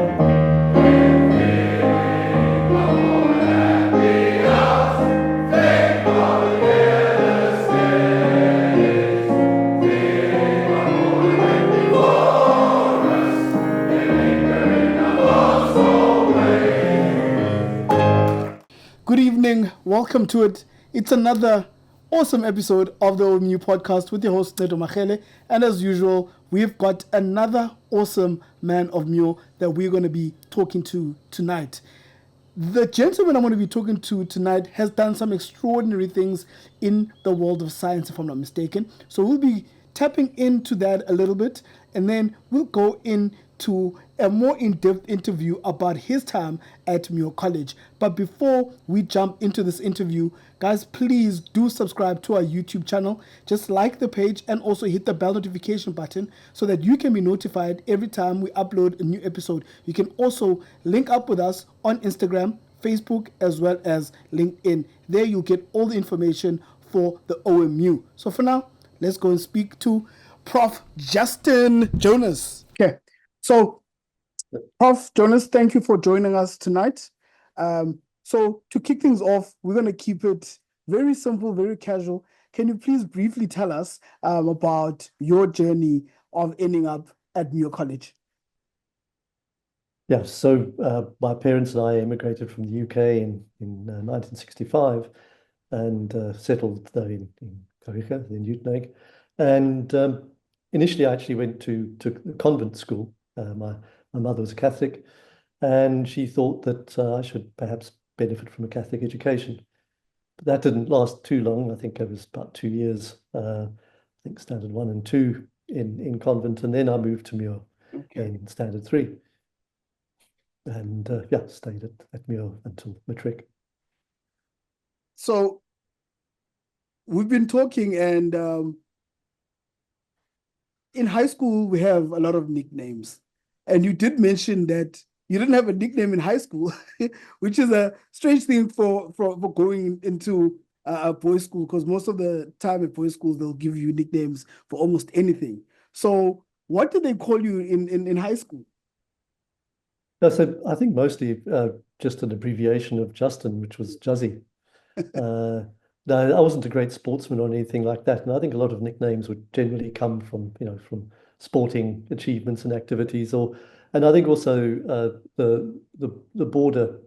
Good evening, welcome to it. It's another awesome episode of the OMU podcast with your host, Neto Machele. And as usual, we've got another awesome man of Mu that we're going to be talking to tonight. The gentleman I'm going to be talking to tonight has done some extraordinary things in the world of science, if I'm not mistaken. So we'll be tapping into that a little bit, and then we'll go into a more in-depth interview about his time at Muir College. But before we jump into this interview, guys, please do subscribe to our YouTube channel. Just like the page and also hit the bell notification button so that you can be notified every time we upload a new episode. You can also link up with us on Instagram, Facebook, as well as LinkedIn. There you'll get all the information for the OMU. So for now, let's go and speak to Prof Justin Jonas. Okay, so Prof Jonas, thank you for joining us tonight. So to kick things off, we're going to keep it very simple, very casual. Can you please briefly tell us about your journey of ending up at Muir College? Yeah, so my parents and I immigrated from the UK in 1965 and settled there in Kariga, in Uitenhage. And initially I actually went to a convent school. My mother was a Catholic, and she thought that I should perhaps benefit from a Catholic education. But that didn't last too long. I think it was about 2 years, I think standard 1 and 2 in convent, and then I moved to Muir in standard 3. And stayed at Muir until matric. So we've been talking, and in high school, we have a lot of nicknames. And you did mention that you didn't have a nickname in high school, which is a strange thing for going into a boys' school, because most of the time at boys' schools, they'll give you nicknames for almost anything. So what did they call you in high school? So I think mostly just an abbreviation of Justin, which was Juzzy. No, I wasn't a great sportsman or anything like that, and I think a lot of nicknames would generally come from sporting achievements and activities, and I think also the border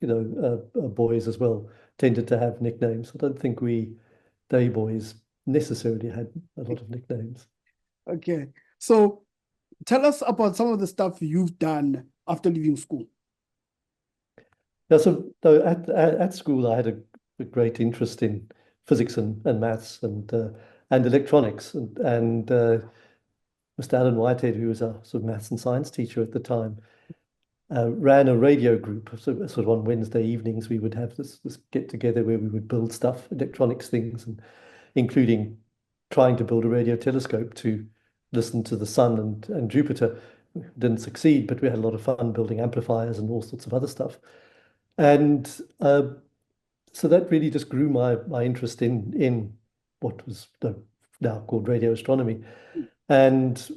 boys as well tended to have nicknames. I don't think we day boys necessarily had a lot of nicknames. Okay, so tell us about some of the stuff you've done after leaving school. Yeah, so at school I had a great interest in physics and maths and electronics, and Mr. Alan Whitehead, who was our sort of maths and science teacher at the time, ran a radio group. So sort of on Wednesday evenings we would have this get together where we would build stuff, electronics things, and including trying to build a radio telescope to listen to the sun and Jupiter. Didn't succeed, but we had a lot of fun building amplifiers and all sorts of other stuff. And so that really just grew my interest in what was now called radio astronomy. And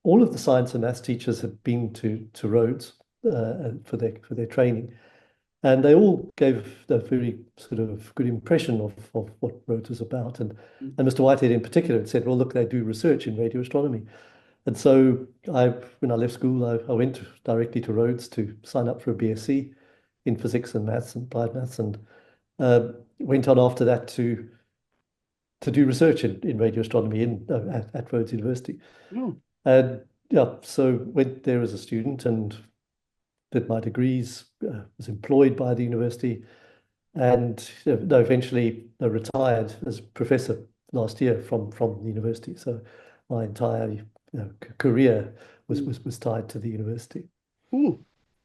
all of the science and maths teachers had been to Rhodes for their training, and they all gave a very sort of good impression of what Rhodes was about. And Mr. Whitehead in particular had said, well, look, they do research in radio astronomy. And so when I left school, I went directly to Rhodes to sign up for a BSc in physics and maths and applied maths, and went on after that to do research in radio astronomy at Rhodes University. And so went there as a student and did my degrees, was employed by the university, and eventually retired as professor last year from the university. So my entire career was tied to the university.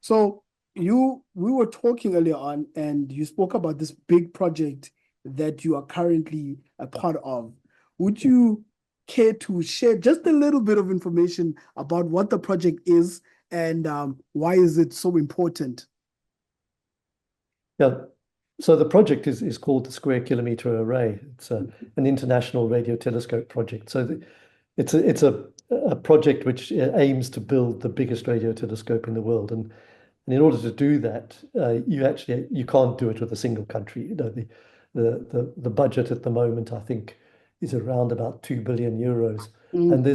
So we were talking earlier on, and you spoke about this big project that you are currently a part of. Would you care to share just a little bit of information about what the project is and why is it so important? Yeah, so the project is called the Square Kilometre Array. It's an international radio telescope project. So it's a project which aims to build the biggest radio telescope in the world. And in order to do that, you can't do it with a single country. The budget at the moment, I think, is around about 2 billion euros. Mm, And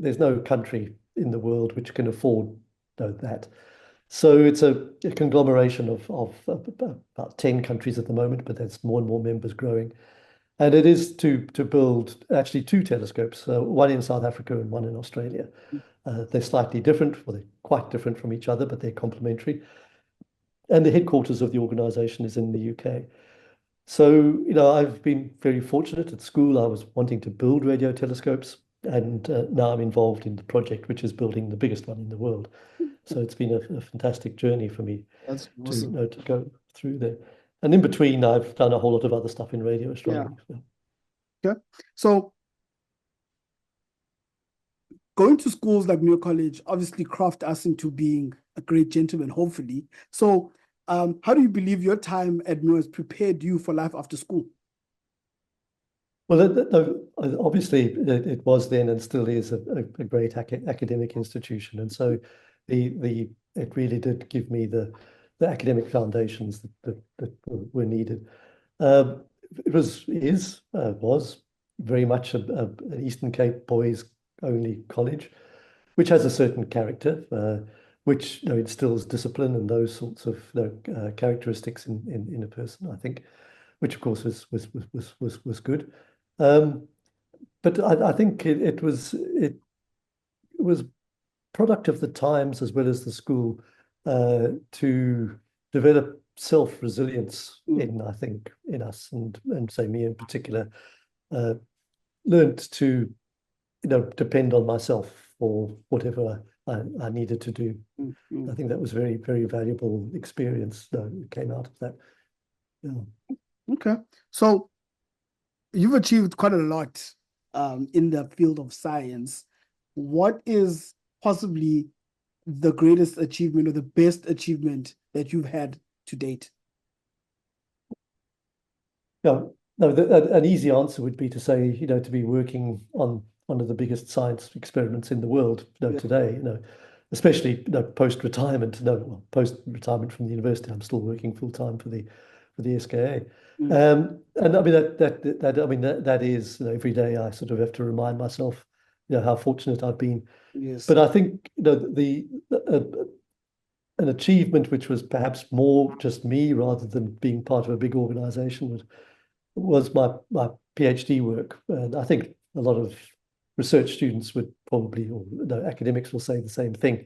there's no country in the world which can afford that. So it's a conglomeration of about 10 countries at the moment, but there's more and more members growing. And it is to build actually two telescopes, one in South Africa and one in Australia. They're slightly different, well, they're quite different from each other, but they're complementary. And the headquarters of the organization is in the UK. So, I've been very fortunate at school. I was wanting to build radio telescopes, and now I'm involved in the project, which is building the biggest one in the world. So it's been a fantastic journey for me that's to, awesome. to go through there. And in between, I've done a whole lot of other stuff in radio Yeah. astronomy. So. Okay. So going to schools like Muir College obviously craft us into being a great gentleman, hopefully. So how do you believe your time at Muir has prepared you for life after school? Well, obviously, it was then and still is a great academic institution, and so it really did give me the academic foundations that were needed. It was very much an Eastern Cape boys only college, which has a certain character, which instills discipline and those sorts of characteristics in a person, I think, which of course was good. Um, but I think it was product of the times as well as the school to develop self-resilience Mm, I think, in us and say me in particular, uh, learned to depend on myself for whatever I needed to do. mm, mm. I think that was very, very valuable experience that came out of that. Yeah. Okay. So you've achieved quite a lot in the field of science. What is possibly the greatest achievement or the best achievement that you've had to date? Yeah. No, an easy answer would be to say, to be working on one of the biggest science experiments in the world, Yeah. today, especially, post-retirement, post-retirement from the university. I'm still working full-time for the SKA. Mm, And I mean that is, every day I sort of have to remind myself, how fortunate I've been. yes. But I think, an achievement which was perhaps more just me rather than being part of a big organization was my PhD work. And I think a lot of research students would probably, or academics will say the same thing,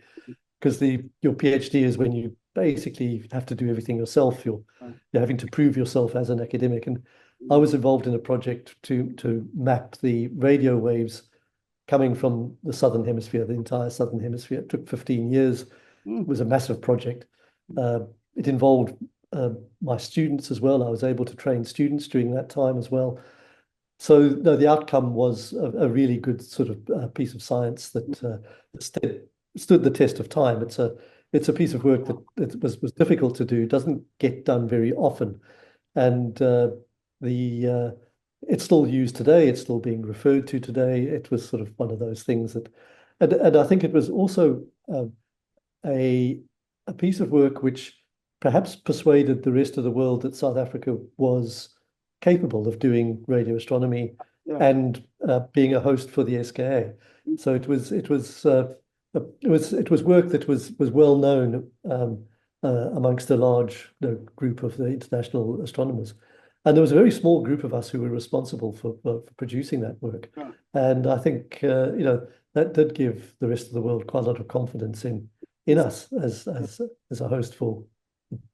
because your PhD is when you basically have to do everything yourself. You're having to prove yourself as an academic. And I was involved in a project to map the radio waves coming from the southern hemisphere, the entire southern hemisphere. It took 15 years. It Mm, was a massive project. It involved my students as well. I was able to train students during that time as well. So no, the outcome was a really good sort of piece of science that stood the test of time. It's a piece of work that was difficult to do. It doesn't get done very often, and the it's still used today. It's still being referred to today. It was sort of one of those things and I think it was also a a piece of work which perhaps persuaded the rest of the world that South Africa was capable of doing radio astronomy yeah. and being a host for the SKA. So it was work that was well known amongst a large group of the international astronomers. And there was a very small group of us who were responsible for producing that work. Yeah. And I think that did give the rest of the world quite a lot of confidence in us as a host for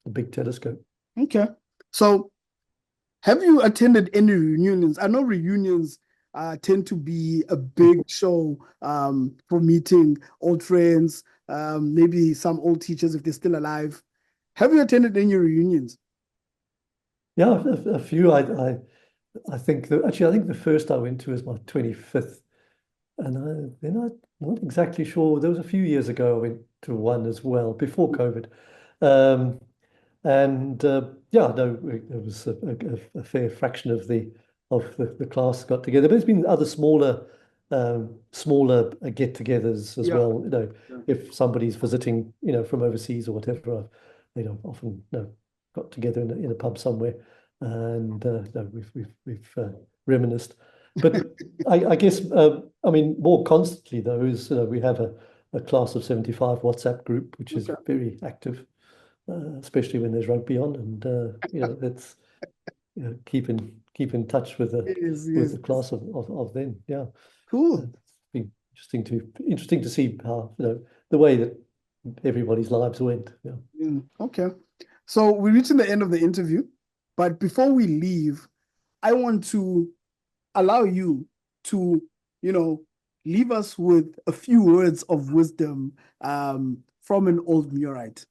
the big telescope. Okay. So have you attended any reunions? I know reunions tend to be a big show for meeting old friends, maybe some old teachers if they're still alive. Have you attended any reunions? Yeah, a few. I think I think the first I went to was my 25th, and then I'm not exactly sure. There was a few years ago I went to one as well before COVID. Um, And yeah, no, it was a fair fraction of the class got together. But there's been other smaller smaller get-togethers as Yeah. well. You know, Yeah. if somebody's visiting, you know, from overseas or whatever, I've, you know, often, you know, got together in a pub somewhere, and no, we've reminisced. But I guess I mean more constantly though is we have a class of 75 WhatsApp group which is Okay. very active, especially when there's rugby on, and you know that's you know keep in touch with Yes, the yes. class of them. Yeah, Cool. it's been interesting to see how you know the way that everybody's lives went. Yeah. Okay. So we're reaching the end of the interview, but before we leave, I want to allow you to, leave us with a few words of wisdom from an old Murite.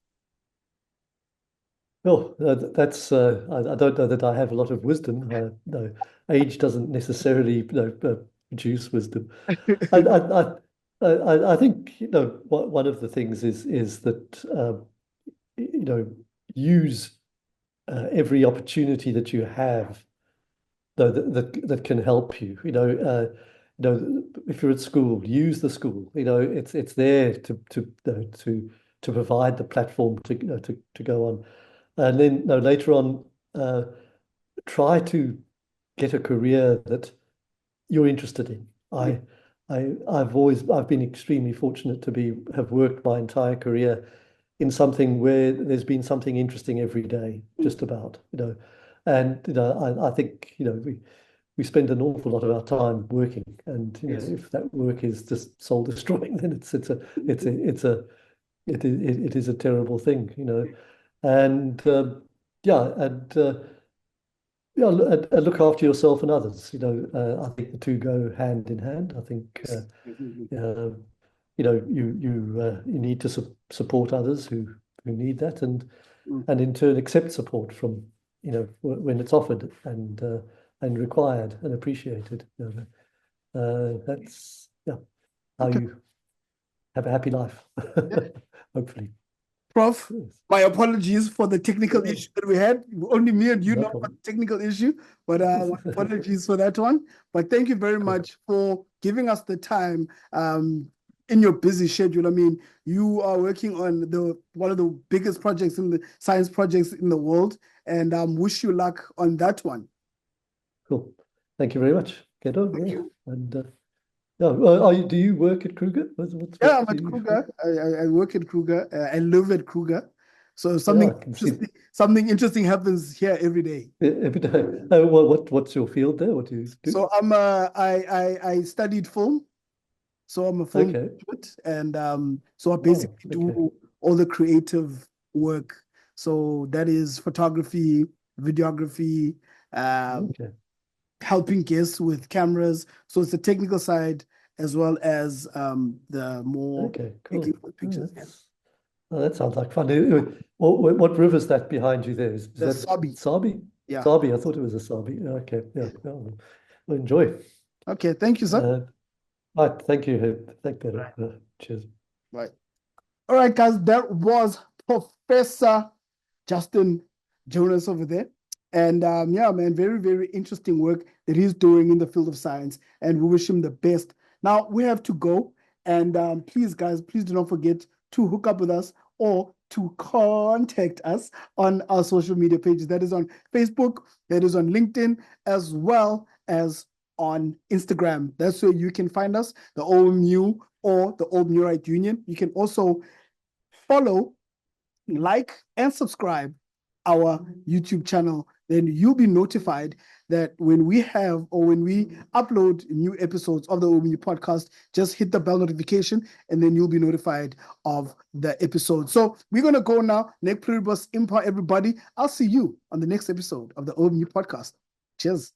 Oh, that's I don't know that I have a lot of wisdom. No, age doesn't necessarily produce wisdom. I I, I think you know one of the things is that you know use every opportunity that you have that can help you. You know if you're at school, use the school. You know it's there to provide the platform to go on. And then no, later on, try to get a career that you're interested in. Yeah. I've been extremely fortunate to have worked my entire career in something where there's been something interesting every day, just about, you know. And you know, I think, you know, we spend an awful lot of our time working, and you know, Yes. if that work is just soul destroying, then it is a terrible thing, you know. And yeah, and yeah, and look after yourself and others. You know, I think the two go hand in hand. I think Yes, definitely. you know you need to support others who need that, Mm. and in turn accept support from you know when it's offered and required and appreciated. You know, that's yeah how Okay. you have a happy life, hopefully. Prof, Yes. my apologies for the technical Yeah, issue that we had. Only me and you no know about problem. the technical issue, but my apologies for that one. But thank you very Cool. much for giving us the time in your busy schedule. I mean, you are working on one of the biggest projects in the science projects in the world, and wish you luck on that one. Cool. Thank you very much, Keto. Thank Yeah, you. and yeah. Do you work at Kruger? Yeah, What I'm do at you? Kruger. I work at Kruger. I live at Kruger. So Yeah, I can see something interesting happens here every day. every day. What's your field there? What do you do? So I studied film, so I'm a film Okay. graduate, and so I Oh, basically okay. do all the creative work. So that is photography, videography, um, Okay. helping guests with cameras. So it's the technical side as well as the more Okay. taking Cool. of the Oh, pictures. Yeah. that sounds like fun. What river is that behind you there? Is The that Sabi. Sabi? Yeah. Sabi. I thought it was a Sabi. Okay. Yeah. Well, enjoy. Okay. Thank you, sir. Uh, right. Thank you. Thank you. Right. Cheers. Right. All right, guys. That was Professor Justin Jonas over there. And yeah, man, very, very interesting work that he's doing in the field of science. And we wish him the best. Now we have to go. And please, guys, please do not forget to hook up with us or to contact us on our social media pages. That is on Facebook, that is on LinkedIn, as well as on Instagram. That's where you can find us, the OMU or the Old Murite Union. You can also follow, like, and subscribe our YouTube channel. Then you'll be notified that when we have or when we upload new episodes of the OMU podcast, just hit the bell notification and then you'll be notified of the episode. So we're going to go now. Nek Pluribus Impar, everybody. I'll see you on the next episode of the OMU podcast. Cheers.